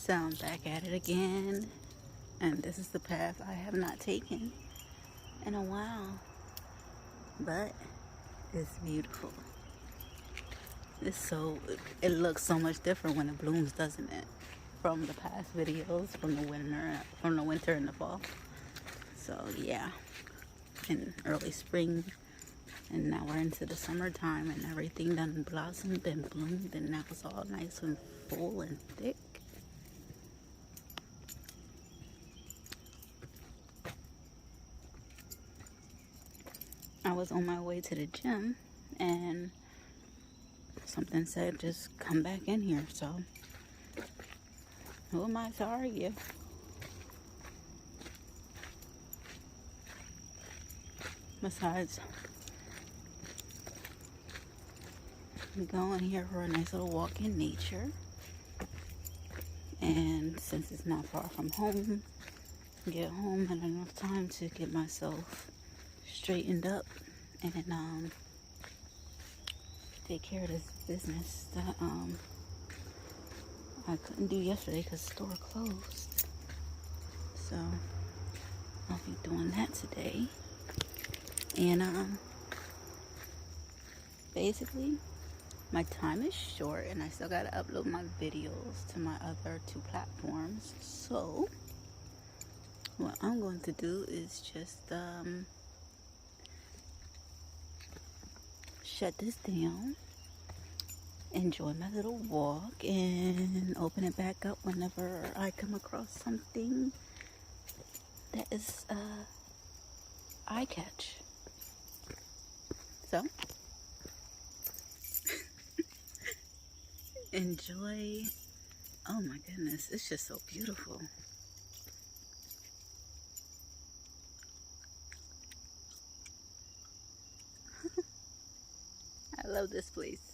So I'm back at it again, and this is the path I have not taken in a while, but it's beautiful. It looks so much different when it blooms, doesn't it? From the past videos, from the winter and the fall. So yeah, in early spring, and now we're into the summertime, and everything done blossomed and bloomed, and now it's all nice and full and thick. I was on my way to the gym, and something said just come back in here, so who am I to argue? Besides, we go in here for a nice little walk in nature, and since it's not far from home, get home in enough time to get myself straightened up and take care of this business that I couldn't do yesterday because the store closed. So I'll be doing that today. And basically my time is short and I still gotta upload my videos to my other two platforms. So what I'm going to do is just shut this down, enjoy my little walk, and open it back up whenever I come across something that is eye catch. So enjoy. Oh my goodness, it's just so beautiful. I love this place.